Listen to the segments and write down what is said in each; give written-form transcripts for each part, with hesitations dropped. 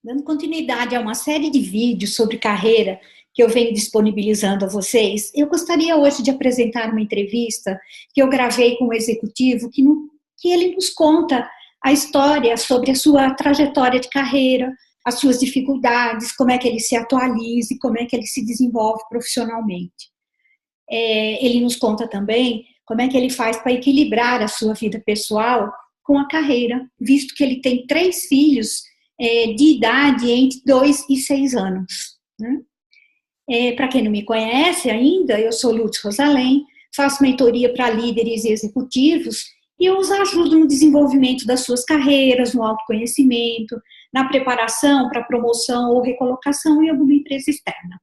Dando continuidade a uma série de vídeos sobre carreira que eu venho disponibilizando a vocês, eu gostaria hoje de apresentar uma entrevista que eu gravei com um executivo que ele nos conta a história sobre a sua trajetória de carreira, as suas dificuldades, como é que ele se atualiza e como é que ele se desenvolve profissionalmente. Ele nos conta também como é que ele faz para equilibrar a sua vida pessoal com a carreira, visto que ele tem 3 filhos de idade entre 2 e 6 anos. Né? Para quem não me conhece ainda, eu sou Lutz Rosalém, faço mentoria para líderes e executivos e eu os ajudo no desenvolvimento das suas carreiras, no autoconhecimento, na preparação para promoção ou recolocação em alguma empresa externa.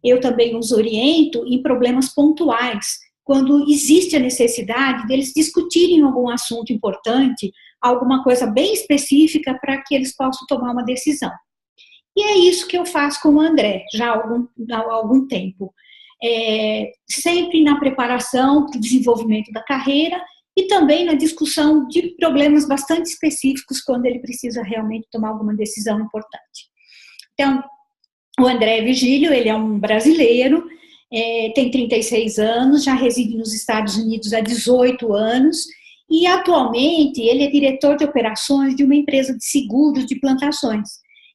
Eu também os oriento em problemas pontuais, quando existe a necessidade deles discutirem algum assunto importante, alguma coisa bem específica para que eles possam tomar uma decisão. E é isso que eu faço com o André, já há algum tempo. Sempre na preparação para o desenvolvimento da carreira e também na discussão de problemas bastante específicos quando ele precisa realmente tomar alguma decisão importante. Então, o André Virgílio, ele é um brasileiro, tem 36 anos, já reside nos Estados Unidos há 18 anos e atualmente ele é diretor de operações de uma empresa de seguros de plantações.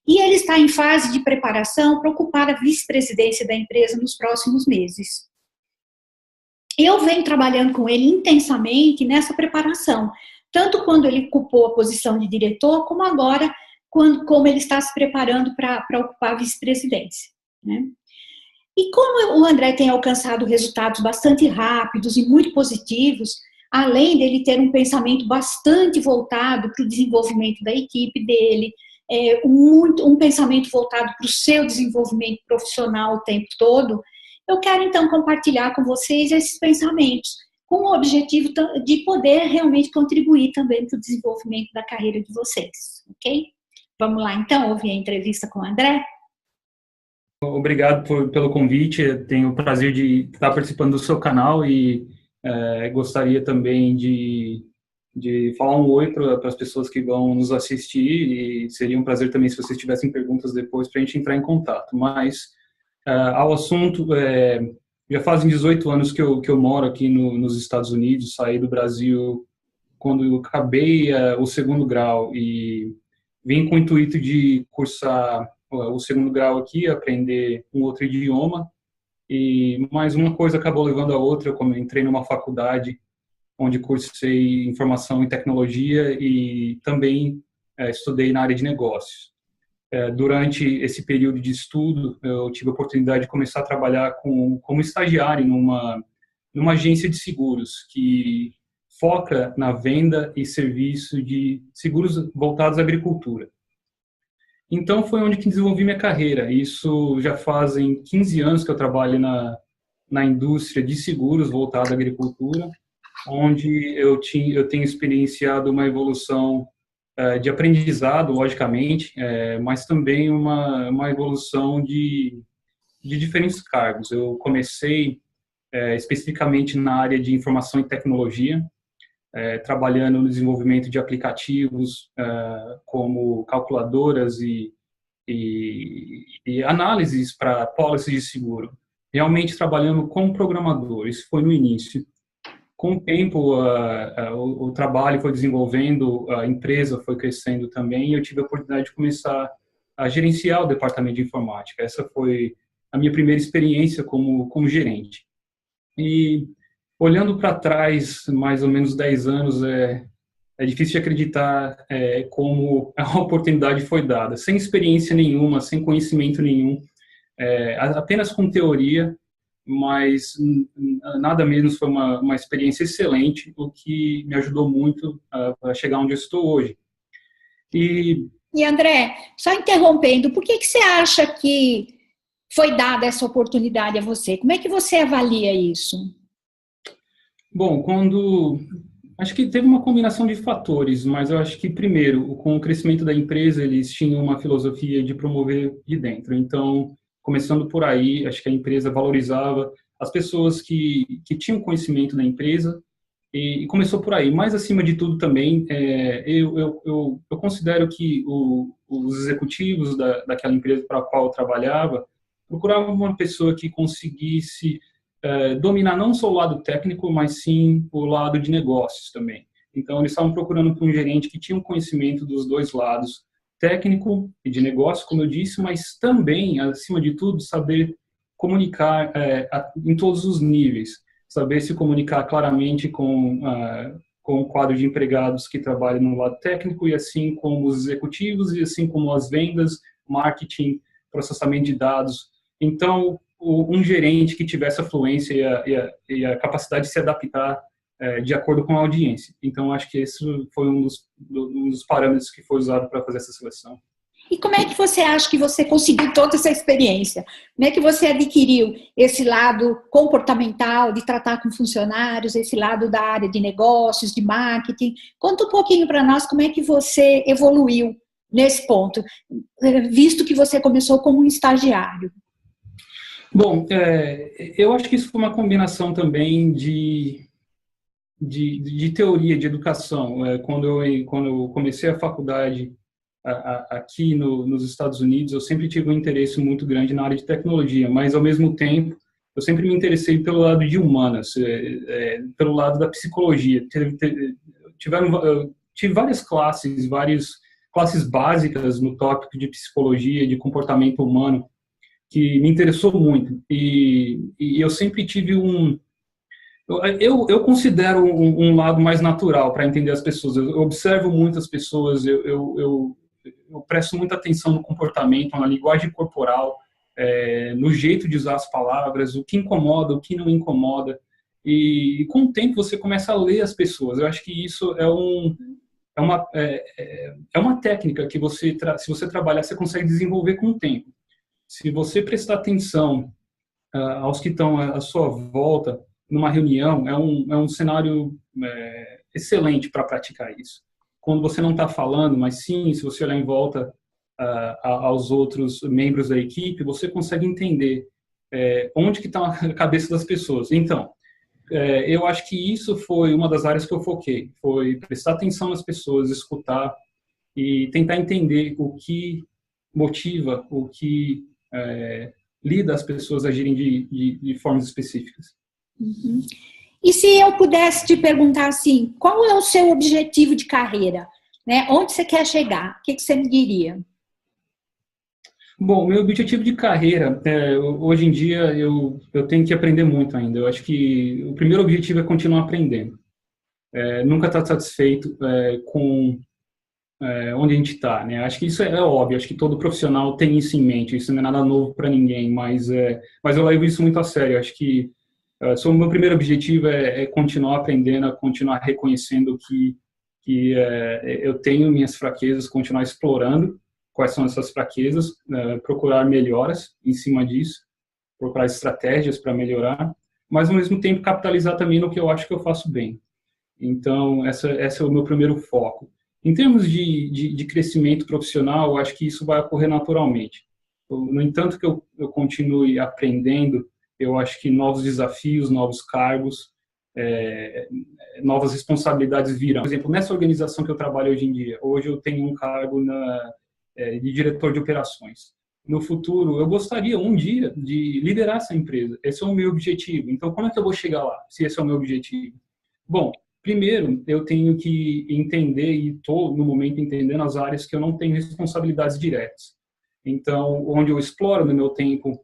E ele está em fase de preparação para ocupar a vice-presidência da empresa nos próximos meses. Eu venho trabalhando com ele intensamente nessa preparação, tanto quando ele ocupou a posição de diretor, como agora, como ele está se preparando para ocupar a vice-presidência. Né? E como o André tem alcançado resultados bastante rápidos e muito positivos, além dele ter um pensamento bastante voltado para o desenvolvimento da equipe dele, um pensamento voltado para o seu desenvolvimento profissional o tempo todo, eu quero então compartilhar com vocês esses pensamentos, com o objetivo de poder realmente contribuir também para o desenvolvimento da carreira de vocês, ok? Vamos lá então, ouvir a entrevista com o André? Obrigado pelo convite, eu tenho o prazer de estar participando do seu canal e gostaria também de falar um oi para as pessoas que vão nos assistir e seria um prazer também se vocês tivessem perguntas depois para a gente entrar em contato. Mas, ao assunto, já fazem 18 anos que eu moro aqui nos Estados Unidos, saí do Brasil quando eu acabei o 2º grau e vim com o intuito de cursar o 2º grau aqui, aprender um outro idioma, e mais uma coisa acabou levando a outra. Eu entrei numa faculdade onde cursei informação em tecnologia e também estudei na área de negócios. Durante esse período de estudo, eu tive a oportunidade de começar a trabalhar como estagiário numa agência de seguros que foca na venda e serviço de seguros voltados à agricultura. Então, foi onde que desenvolvi minha carreira. Isso já fazem 15 anos que eu trabalho na indústria de seguros voltada à agricultura, onde eu tenho experienciado uma evolução de aprendizado, logicamente, mas também uma evolução de diferentes cargos. Eu comecei especificamente na área de informação e tecnologia, trabalhando no desenvolvimento de aplicativos como calculadoras e análises para policies de seguro. Realmente trabalhando como programador, isso foi no início. Com o tempo, o trabalho foi desenvolvendo, a empresa foi crescendo também, e eu tive a oportunidade de começar a gerenciar o departamento de informática. Essa foi a minha primeira experiência como gerente. E olhando para trás, mais ou menos 10 anos, é difícil de acreditar como a oportunidade foi dada. Sem experiência nenhuma, sem conhecimento nenhum, apenas com teoria, mas nada menos, foi uma experiência excelente, o que me ajudou muito a chegar onde eu estou hoje. E André, só interrompendo, por que você acha que foi dada essa oportunidade a você? Como é que você avalia isso? Bom, acho que teve uma combinação de fatores, mas eu acho que, primeiro, com o crescimento da empresa, eles tinham uma filosofia de promover de dentro. Então, começando por aí, acho que a empresa valorizava as pessoas que tinham conhecimento da empresa e começou por aí. Mas, acima de tudo, também, eu considero que os executivos daquela empresa para a qual eu trabalhava procuravam uma pessoa que conseguisse dominar não só o lado técnico, mas sim o lado de negócios também. Então, eles estavam procurando por um gerente que tinha um conhecimento dos dois lados, técnico e de negócio, como eu disse, mas também, acima de tudo, saber comunicar em todos os níveis, saber se comunicar claramente com o quadro de empregados que trabalham no lado técnico, e assim como os executivos, e assim como as vendas, marketing, processamento de dados. Então, um gerente que tivesse a fluência e a capacidade de se adaptar de acordo com a audiência. Então, acho que esse foi um dos parâmetros que foi usado para fazer essa seleção. E como é que você acha que você conseguiu toda essa experiência? Como é que você adquiriu esse lado comportamental de tratar com funcionários, esse lado da área de negócios, de marketing? Conta um pouquinho para nós como é que você evoluiu nesse ponto, visto que você começou como um estagiário. Bom, eu acho que isso foi uma combinação também de teoria, de educação. Quando eu comecei a faculdade aqui nos Estados Unidos, eu sempre tive um interesse muito grande na área de tecnologia, mas, ao mesmo tempo, eu sempre me interessei pelo lado de humanas, pelo lado da psicologia. Tive várias classes básicas no tópico de psicologia, de comportamento humano, que me interessou muito. E eu sempre tive eu considero um lado mais natural para entender as pessoas. Eu observo muitas pessoas, eu presto muita atenção no comportamento, na linguagem corporal, no jeito de usar as palavras, o que incomoda, o que não incomoda. E com o tempo você começa a ler as pessoas. Eu acho que isso é uma técnica que se você trabalhar, você consegue desenvolver com o tempo. Se você prestar atenção aos que estão à sua volta numa reunião, é um cenário excelente para praticar isso. Quando você não está falando, mas sim, se você olhar em volta aos outros membros da equipe, você consegue entender onde que está a cabeça das pessoas. Então, eu acho que isso foi uma das áreas que eu foquei, foi prestar atenção nas pessoas, escutar e tentar entender o que motiva, o que lida as pessoas a agirem de formas específicas. Uhum. E se eu pudesse te perguntar assim, qual é o seu objetivo de carreira? Né? Onde você quer chegar? O que você me diria? Bom, meu objetivo de carreira, hoje em dia eu tenho que aprender muito ainda. Eu acho que o primeiro objetivo é continuar aprendendo. Nunca estar satisfeito com onde a gente está, né? Acho que isso é óbvio, acho que todo profissional tem isso em mente, isso não é nada novo para ninguém, mas eu levo isso muito a sério. Acho que o meu primeiro objetivo é continuar aprendendo, continuar reconhecendo que eu tenho minhas fraquezas, continuar explorando quais são essas fraquezas, procurar melhoras em cima disso, procurar estratégias para melhorar, mas, ao mesmo tempo, capitalizar também no que eu acho que eu faço bem. Então, esse é o meu primeiro foco. Em termos de crescimento profissional, eu acho que isso vai ocorrer naturalmente. No entanto, que eu continue aprendendo, eu acho que novos desafios, novos cargos, novas responsabilidades virão. Por exemplo, nessa organização que eu trabalho hoje em dia, hoje eu tenho um cargo de diretor de operações. No futuro, eu gostaria um dia de liderar essa empresa. Esse é o meu objetivo. Então, como é que eu vou chegar lá, se esse é o meu objetivo? Bom, primeiro, eu tenho que entender, e estou, no momento, entendendo as áreas que eu não tenho responsabilidades diretas. Então, onde eu exploro no meu tempo,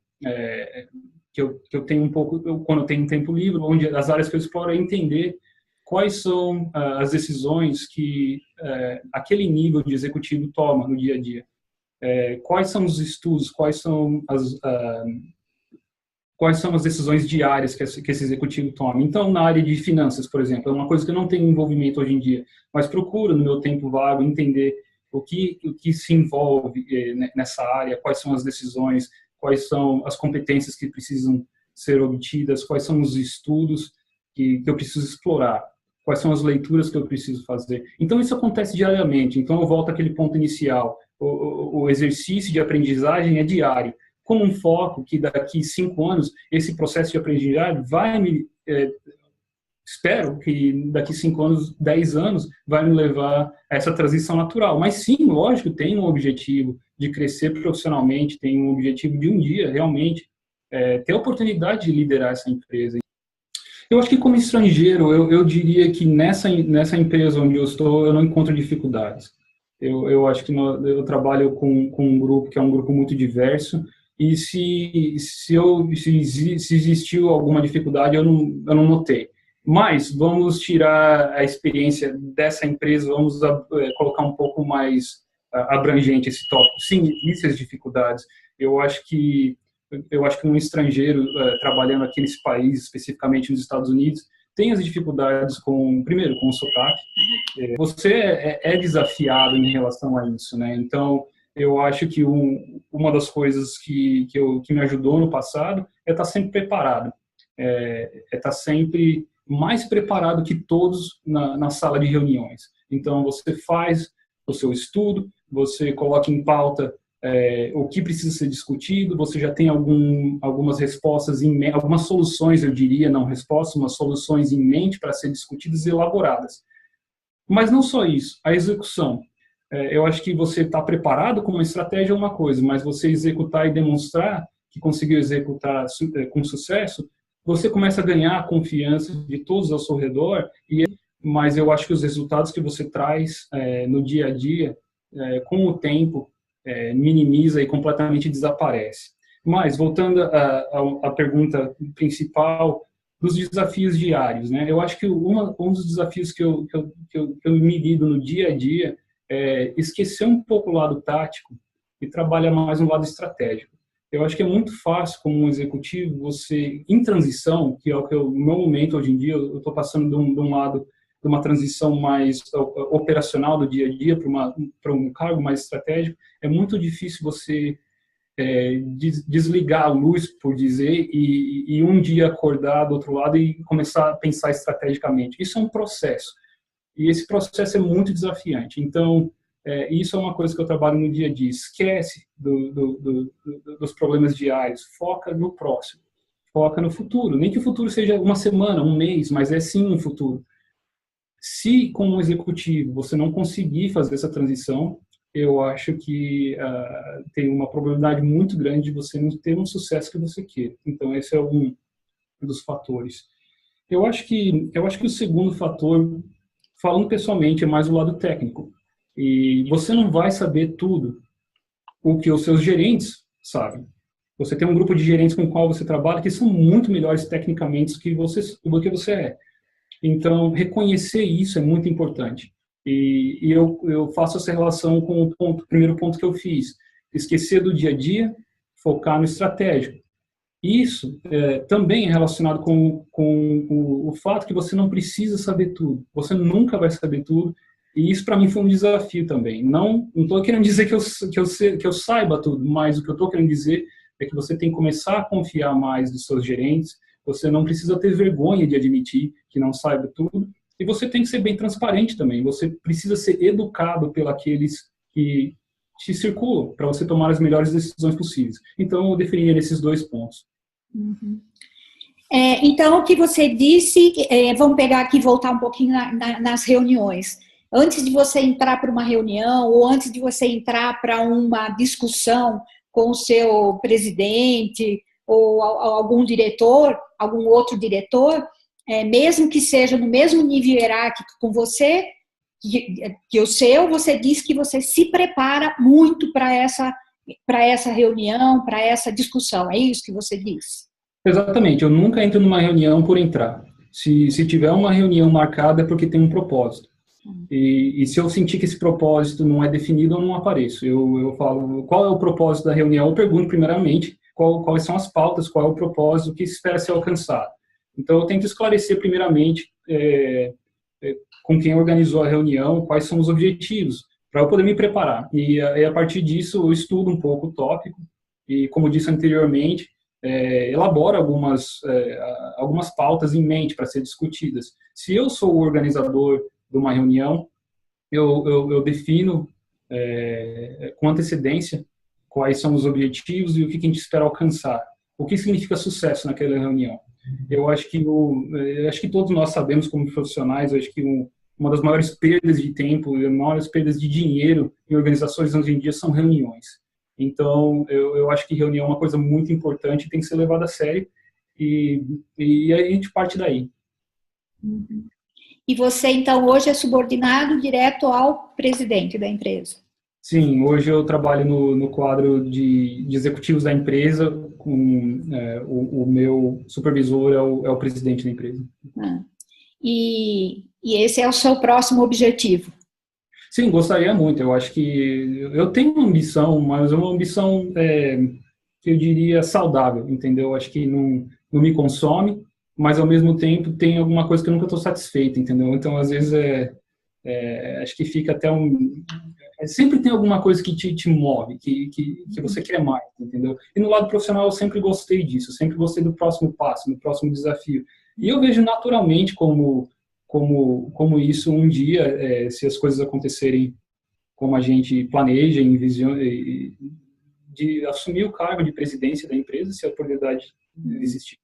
que eu tenho um pouco, quando eu tenho um tempo livre, onde as áreas que eu exploro é entender quais são as decisões que aquele nível de executivo toma no dia a dia. Quais são os estudos, quais são as decisões diárias que esse executivo toma. Então, na área de finanças, por exemplo, é uma coisa que eu não tenho envolvimento hoje em dia, mas procuro, no meu tempo vago, entender o que se envolve nessa área, quais são as decisões, quais são as competências que precisam ser obtidas, quais são os estudos que eu preciso explorar, quais são as leituras que eu preciso fazer. Então, isso acontece diariamente. Então, eu volto àquele ponto inicial. O exercício de aprendizagem é diário, com um foco que daqui 5 anos, esse processo de aprendizagem vai me espero que daqui 5 anos, 10 anos, vai me levar a essa transição natural. Mas sim, lógico, tem um objetivo de crescer profissionalmente, tem um objetivo de um dia, realmente, ter a oportunidade de liderar essa empresa. Eu acho que como estrangeiro, eu diria que nessa empresa onde eu estou, eu não encontro dificuldades. Eu acho que eu trabalho com um grupo que é um grupo muito diverso, e se existiu alguma dificuldade, eu não notei. Mas vamos tirar a experiência dessa empresa, vamos colocar um pouco mais abrangente esse tópico. Sim, existem as dificuldades. Eu acho que um estrangeiro trabalhando aqui nesse país, especificamente nos Estados Unidos, tem as dificuldades primeiro, com o sotaque. Você é desafiado em relação a isso, né? Então, eu acho que uma das coisas que me ajudou no passado é estar sempre preparado. Estar sempre mais preparado que todos na sala de reuniões. Então, você faz o seu estudo, você coloca em pauta o que precisa ser discutido, você já tem algumas respostas, algumas soluções, eu diria, não respostas, mas soluções em mente para ser discutidas e elaboradas. Mas não só isso, a execução. Eu acho que você está preparado com uma estratégia é uma coisa, mas você executar e demonstrar que conseguiu executar com sucesso, você começa a ganhar a confiança de todos ao seu redor, mas eu acho que os resultados que você traz no dia a dia, com o tempo, minimiza e completamente desaparece. Mas, voltando à pergunta principal, dos desafios diários, né? Eu acho que um dos desafios que eu me lido no dia a dia é esquecer um pouco o lado tático e trabalhar mais no lado estratégico. Eu acho que é muito fácil, como um executivo, você, em transição, que é o que no meu momento hoje em dia, eu estou passando de um lado de uma transição mais operacional do dia a dia para um cargo mais estratégico, é muito difícil você desligar a luz, por dizer, e um dia acordar do outro lado e começar a pensar estrategicamente. Isso é um processo. E esse processo é muito desafiante. Então, isso é uma coisa que eu trabalho no dia a dia. Esquece dos problemas diários. Foca no próximo. Foca no futuro. Nem que o futuro seja uma semana, um mês, mas é sim um futuro. Se, como executivo, você não conseguir fazer essa transição, eu acho que tem uma probabilidade muito grande de você não ter um sucesso que você queira. Então, esse é um dos fatores. Eu acho que o segundo fator, falando pessoalmente, é mais o lado técnico. E você não vai saber tudo o que os seus gerentes sabem. Você tem um grupo de gerentes com o qual você trabalha que são muito melhores tecnicamente do que você é. Então, reconhecer isso é muito importante. E eu faço essa relação com o primeiro ponto que eu fiz. Esquecer do dia a dia, focar no estratégico. Isso também é relacionado com o fato que você não precisa saber tudo. Você nunca vai saber tudo. E isso, para mim, foi um desafio também. Não estou querendo dizer que eu saiba tudo, mas o que eu estou querendo dizer é que você tem que começar a confiar mais nos seus gerentes. Você não precisa ter vergonha de admitir que não saiba tudo. E você tem que ser bem transparente também. Você precisa ser educado pelos que te circulam, para você tomar as melhores decisões possíveis. Então, eu definiria esses 2 pontos. Uhum. Então, o que você disse, vamos pegar aqui e voltar um pouquinho nas reuniões. Antes de você entrar para uma reunião, ou antes de você entrar para uma discussão com o seu presidente, ou algum diretor, algum outro diretor, mesmo que seja no mesmo nível hierárquico com você, que o seu, você diz que você se prepara muito para essa reunião, para essa discussão. É isso que você diz? Exatamente. Eu nunca entro numa reunião por entrar. Se tiver uma reunião marcada é porque tem um propósito. E se eu sentir que esse propósito não é definido, eu não apareço. Eu falo, qual é o propósito da reunião? Eu pergunto primeiramente quais são as pautas, qual é o propósito, o que se espera ser alcançado. Então, eu tento esclarecer primeiramente com quem organizou a reunião, quais são os objetivos, para eu poder me preparar. E a partir disso, eu estudo um pouco o tópico e, como disse anteriormente, elaboro algumas pautas em mente para ser discutidas. Se eu sou o organizador de uma reunião, eu defino com antecedência quais são os objetivos e o que a gente espera alcançar. o que significa sucesso naquela reunião. Eu acho que todos nós sabemos como profissionais, eu acho que uma das maiores perdas de tempo e as maiores perdas de dinheiro em organizações hoje em dia são reuniões. Então, eu acho que reunião é uma coisa muito importante, tem que ser levada a sério e aí a gente parte daí. Uhum. E você, então, hoje é subordinado direto ao presidente da empresa? Sim, hoje eu trabalho no quadro de executivos da empresa, o meu supervisor é o presidente da empresa. Ah. E esse é o seu próximo objetivo? Sim, gostaria muito. Eu acho que eu tenho uma ambição, mas é uma ambição que eu diria saudável, entendeu? Eu acho que não me consome, mas ao mesmo tempo tem alguma coisa que eu nunca estou satisfeito, entendeu? Então, às vezes, acho que fica até sempre tem alguma coisa que te move, que você quer mais, entendeu? E no lado profissional eu sempre gostei disso, sempre gostei do próximo passo, do próximo desafio. E eu vejo naturalmente como isso um dia, se as coisas acontecerem como a gente planeja, envisiona, de assumir o cargo de presidência da empresa, se a oportunidade existir.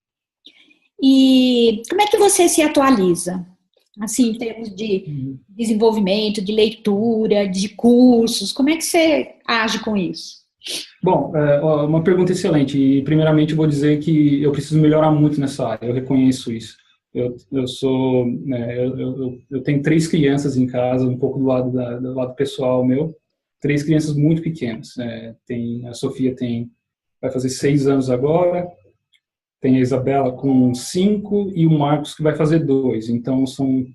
E como é que você se atualiza? Assim, em termos de desenvolvimento, de leitura, de cursos, como é que você age com isso? Bom, uma pergunta excelente. E, primeiramente, eu vou dizer que eu preciso melhorar muito nessa área, eu reconheço isso. Eu tenho 3 crianças em casa, um pouco do lado pessoal meu, 3 crianças muito pequenas. A Sofia vai fazer 6 anos agora, tem a Isabela com 5 e o Marcos que vai fazer 2. Então, são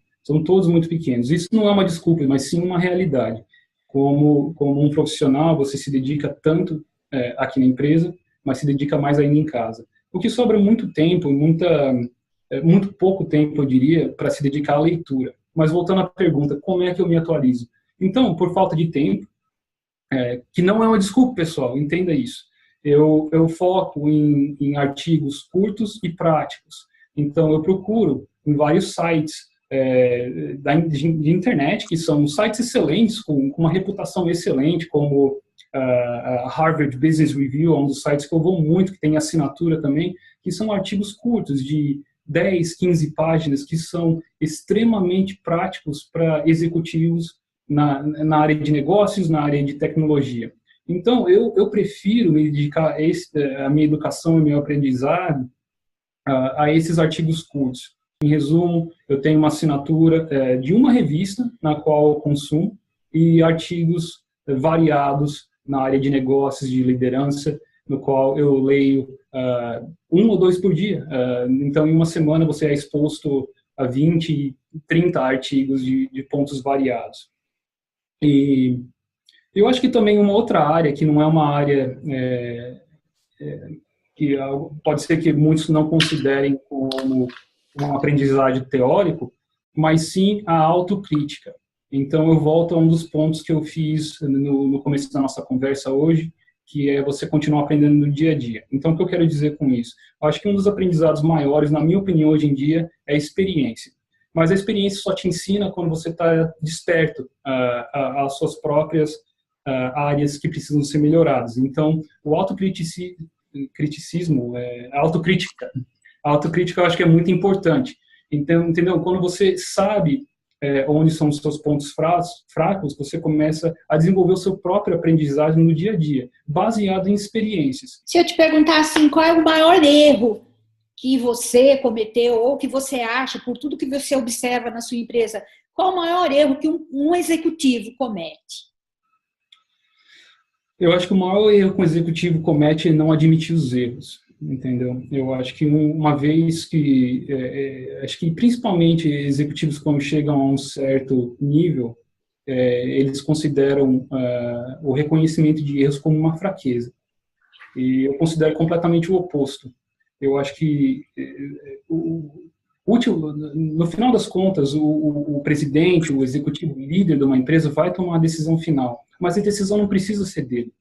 todos muito pequenos. Isso não é uma desculpa, mas sim uma realidade. Como um profissional, você se dedica tanto aqui na empresa, mas se dedica mais ainda em casa. O que sobra muito tempo, muito pouco tempo, eu diria, para se dedicar à leitura. Mas voltando à pergunta, como é que eu me atualizo? Então, por falta de tempo, que não é uma desculpa, pessoal, entenda isso. Eu foco em artigos curtos e práticos. Então, eu procuro em vários sites de internet, que são sites excelentes, com uma reputação excelente, como a Harvard Business Review, um dos sites que eu vou muito, que tem assinatura também, que são artigos curtos, de 10, 15 páginas, que são extremamente práticos para executivos na área de negócios, na área de tecnologia. Então, eu prefiro me dedicar a minha educação e meu aprendizado a esses artigos curtos. Em resumo, eu tenho uma assinatura de uma revista na qual eu consumo e artigos variados na área de negócios, de liderança, no qual eu leio 1 ou 2 por dia. Então, em uma semana, você é exposto a 20, 30 artigos de pontos variados. E eu acho que também uma outra área, que não é uma área que pode ser que muitos não considerem como um aprendizagem teórico, mas sim a autocrítica. Então, eu volto a um dos pontos que eu fiz no começo da nossa conversa hoje, que é você continuar aprendendo no dia a dia. Então, o que eu quero dizer com isso? Eu acho que um dos aprendizados maiores, na minha opinião, hoje em dia, é a experiência. Mas a experiência só te ensina quando você está desperto às suas próprias áreas que precisam ser melhoradas. Então, o autocriticismo, a autocrítica eu acho que é muito importante. Então, entendeu? Quando você sabe onde são os seus pontos fracos, você começa a desenvolver o seu próprio aprendizagem no dia a dia, baseado em experiências. Se eu te perguntar assim, qual é o maior erro que você cometeu ou que você acha, por tudo que você observa na sua empresa, qual é o maior erro que um executivo comete? Eu acho que o maior erro que um executivo comete é não admitir os erros, entendeu? Eu acho que uma vez que, acho que principalmente executivos quando chegam a um certo nível, eles consideram o reconhecimento de erros como uma fraqueza. E eu considero completamente o oposto. Eu acho que no final das contas, o presidente, o executivo, o líder de uma empresa vai tomar a decisão final, mas a decisão não precisa ser dele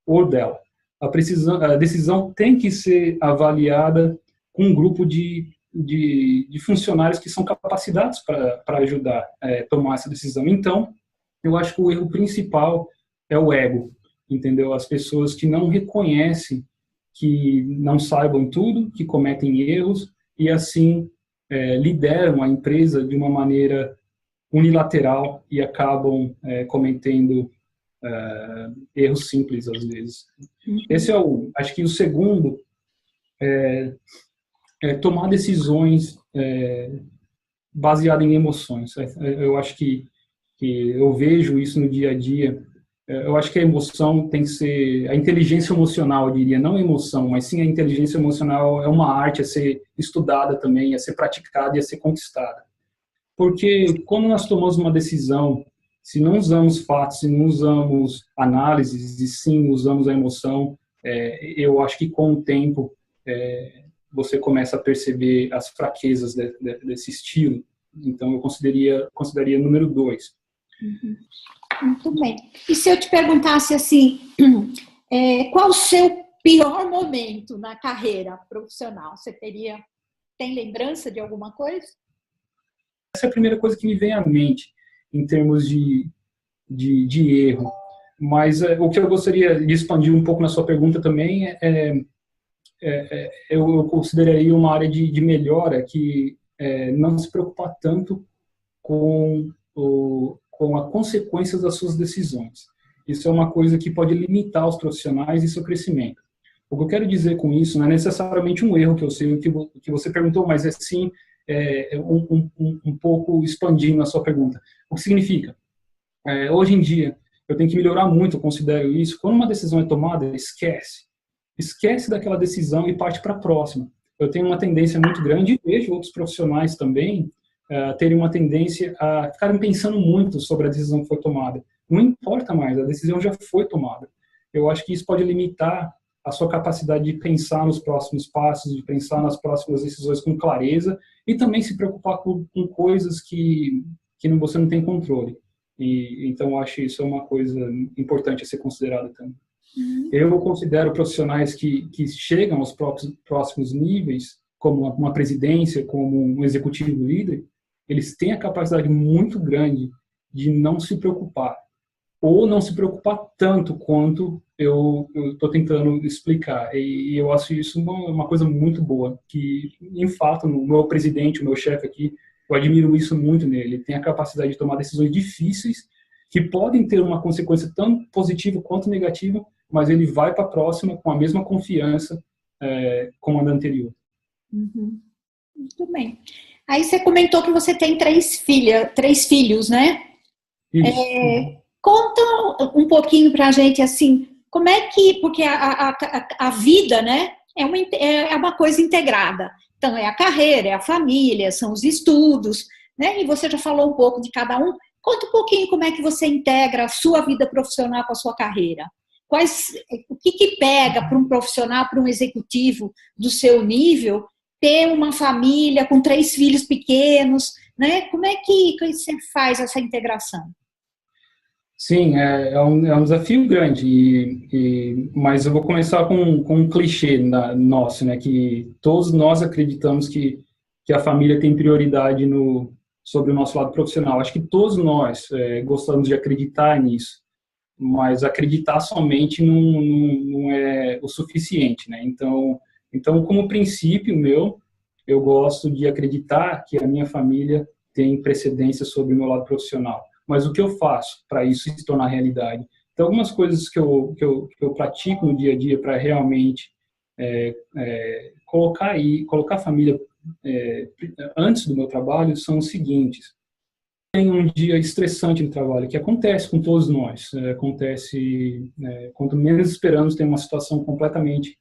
ou dela. A decisão tem que ser avaliada com um grupo de funcionários que são capacitados para ajudar a tomar essa decisão. Então, eu acho que o erro principal é o ego, entendeu? As pessoas que não reconhecem que não saibam tudo, que cometem erros e assim lideram a empresa de uma maneira unilateral e acabam cometendo erros simples às vezes. Esse é acho que o segundo é tomar decisões baseadas em emoções. Eu acho que eu vejo isso no dia a dia. Eu acho que a emoção tem que ser a inteligência emocional, eu diria, não a emoção, mas sim a inteligência emocional é uma arte a ser estudada também, a ser praticada e a ser conquistada. Porque quando nós tomamos uma decisão, se não usamos fatos, se não usamos análises, e sim usamos a emoção, eu acho que com o tempo você começa a perceber as fraquezas desse estilo. Então, eu consideraria número 2. Uhum. Muito bem. E se eu te perguntasse assim, qual o seu pior momento na carreira profissional? Você tem lembrança de alguma coisa? Essa é a primeira coisa que me vem à mente, em termos de erro. Mas o que eu gostaria de expandir um pouco na sua pergunta também eu consideraria uma área de melhora que não se preocupar tanto com as consequências das suas decisões. Isso é uma coisa que pode limitar os profissionais e seu crescimento. O que eu quero dizer com isso não é necessariamente um erro, que eu sei que você perguntou, mas é sim um pouco expandindo a sua pergunta. O que significa? Hoje em dia, eu tenho que melhorar muito, eu considero isso. Quando uma decisão é tomada, esquece daquela decisão e parte para a próxima. Eu tenho uma tendência muito grande, e vejo outros profissionais também terem uma tendência a ficarem pensando muito sobre a decisão que foi tomada. Não importa mais, a decisão já foi tomada. Eu acho que isso pode limitar a sua capacidade de pensar nos próximos passos, de pensar nas próximas decisões com clareza e também se preocupar com coisas que você não tem controle. Então, eu acho que isso é uma coisa importante a ser considerada também. Eu considero profissionais que chegam aos próximos níveis, como uma presidência, como um executivo líder, eles têm a capacidade muito grande de não se preocupar, ou não se preocupar tanto quanto eu estou tentando explicar. E eu acho isso uma coisa muito boa, que, em fato, o meu presidente, o meu chefe aqui, eu admiro isso muito nele. Ele tem a capacidade de tomar decisões difíceis, que podem ter uma consequência tão positiva quanto negativa, mas ele vai para a próxima com a mesma confiança como a da anterior. Uhum. Muito bem. Aí você comentou que você tem 3 filhos, né? Isso. Conta um pouquinho para a gente, assim, como é que... Porque a vida, né, é uma coisa integrada. Então, é a carreira, é a família, são os estudos, né? E você já falou um pouco de cada um. Conta um pouquinho como é que você integra a sua vida profissional com a sua carreira. O que pega para um profissional, para um executivo do seu nível, ter uma família com 3 filhos pequenos, né? Como é que você faz essa integração? Sim, é um desafio grande, mas eu vou começar com um clichê nosso, né, que todos nós acreditamos que a família tem prioridade sobre o nosso lado profissional. Acho que todos nós gostamos de acreditar nisso, mas acreditar somente não é o suficiente, né? Então, como princípio meu, eu gosto de acreditar que a minha família tem precedência sobre o meu lado profissional. Mas o que eu faço para isso se tornar realidade? Então, algumas coisas que eu pratico no dia a dia para realmente colocar a família antes do meu trabalho são os seguintes. Tem um dia estressante no trabalho, que acontece com todos nós. Acontece, quanto menos esperamos, tem uma situação completamente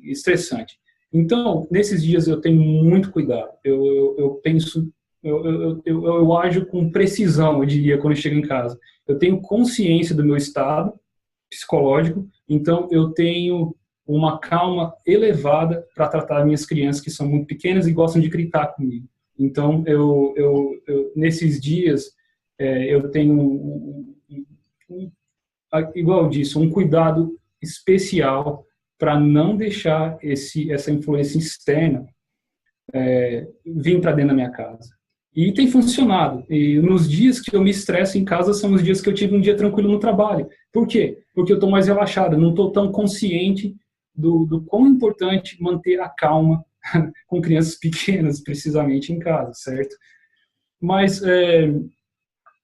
estressante. Então, nesses dias eu tenho muito cuidado. Eu penso, eu ajo com precisão, eu diria, quando eu chego em casa. Eu tenho consciência do meu estado psicológico, então eu tenho uma calma elevada para tratar minhas crianças que são muito pequenas e gostam de gritar comigo. Então, nesses dias, eu tenho, igual eu disse, um cuidado especial para não deixar essa influência externa vir para dentro da minha casa. E tem funcionado. E nos dias que eu me estresso em casa são os dias que eu tive um dia tranquilo no trabalho. Por quê? Porque eu estou mais relaxado, não estou tão consciente do quão importante manter a calma com crianças pequenas, precisamente em casa, certo? Mas,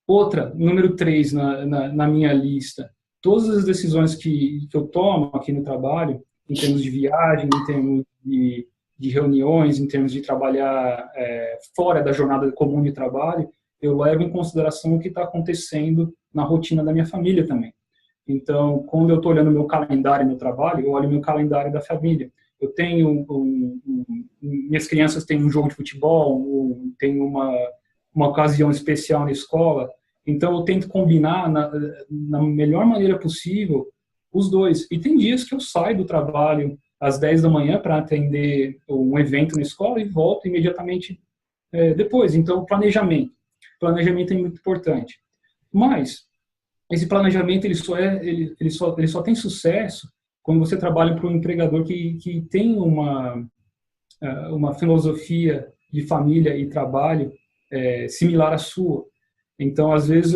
outra, número 3 na minha lista, todas as decisões que eu tomo aqui no trabalho, em termos de viagem, em termos de reuniões, em termos de trabalhar fora da jornada comum de trabalho, eu levo em consideração o que está acontecendo na rotina da minha família também. Então, quando eu estou olhando meu calendário no trabalho, eu olho meu calendário da família. Eu tenho minhas crianças têm um jogo de futebol, tem uma ocasião especial na escola, então eu tento combinar na melhor maneira possível os dois. E tem dias que eu saio do trabalho às 10 da manhã para atender um evento na escola e volto imediatamente depois. Então, planejamento. Planejamento é muito importante. Mas esse planejamento ele só tem sucesso quando você trabalha para um empregador que tem uma filosofia de família e trabalho similar à sua. Então, às vezes,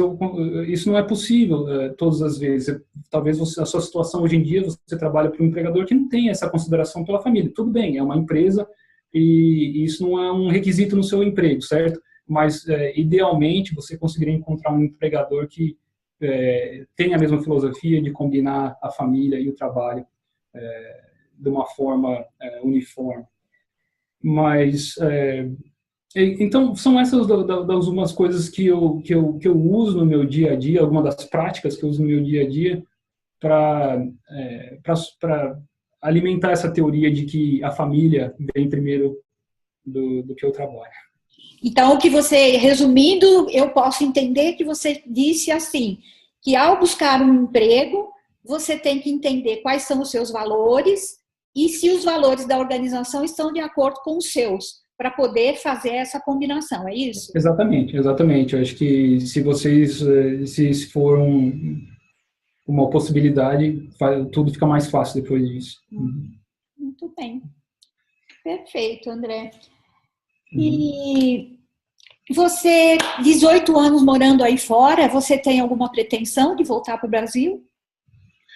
isso não é possível todas as vezes. Talvez a sua situação hoje em dia, você trabalha para um empregador que não tem essa consideração pela família. Tudo bem, é uma empresa e isso não é um requisito no seu emprego, certo? Mas, idealmente, você conseguiria encontrar um empregador que tem a mesma filosofia de combinar a família e o trabalho de uma forma uniforme. Mas, então, são essas algumas coisas que eu uso no meu dia a dia, algumas das práticas que eu uso no meu dia a dia para alimentar essa teoria de que a família vem primeiro do que o trabalho. Então, o que você, resumindo, eu posso entender que você disse assim, que ao buscar um emprego, você tem que entender quais são os seus valores e se os valores da organização estão de acordo com os seus, para poder fazer essa combinação, é isso? Exatamente, exatamente. Eu acho que se for uma possibilidade, tudo fica mais fácil depois disso. Muito bem. Perfeito, André. E você, 18 anos morando aí fora, você tem alguma pretensão de voltar para o Brasil?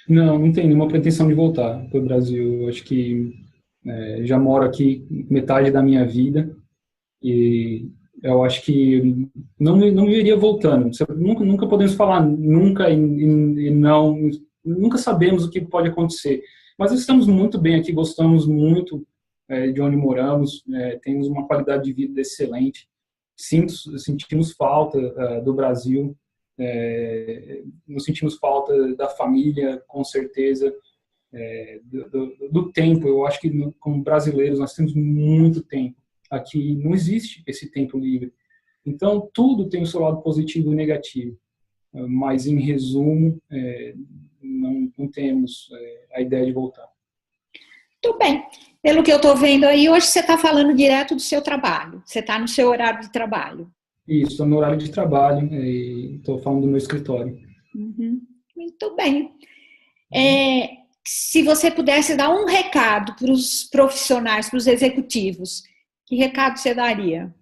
Não tenho nenhuma pretensão de voltar para o Brasil. Eu acho que já moro aqui metade da minha vida e eu acho que não me iria voltando. Nunca podemos falar nunca e não, nunca sabemos o que pode acontecer. Mas estamos muito bem aqui, gostamos muito de onde moramos, temos uma qualidade de vida excelente. Sentimos falta do Brasil, nos sentimos falta da família, com certeza, do tempo. Eu acho que como brasileiros nós temos muito tempo. Aqui não existe esse tempo livre. Então, tudo tem o seu lado positivo e negativo. Mas, em resumo, não temos a ideia de voltar. Muito bem. Pelo que eu estou vendo aí, hoje você está falando direto do seu trabalho. Você está no seu horário de trabalho. Isso, estou no horário de trabalho e estou falando do meu escritório. Uhum. Muito bem. Se você pudesse dar um recado para os profissionais, para os executivos, que recado você daria?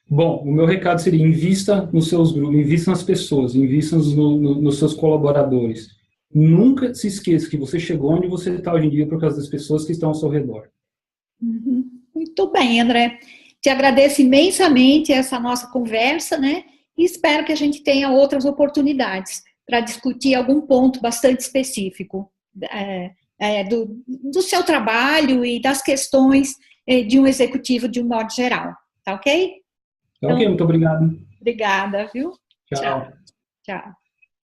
Bom, o meu recado seria: invista nos seus grupos, invista nas pessoas, invista nos seus colaboradores. Nunca se esqueça que você chegou onde você está hoje em dia por causa das pessoas que estão ao seu redor. Uhum. Muito bem, André. Te agradeço imensamente essa nossa conversa, né? E espero que a gente tenha outras oportunidades para discutir algum ponto bastante específico do seu trabalho e das questões de um executivo de um modo geral. Tá ok? Tá ok, muito obrigado. Obrigada, viu? Tchau. Tchau.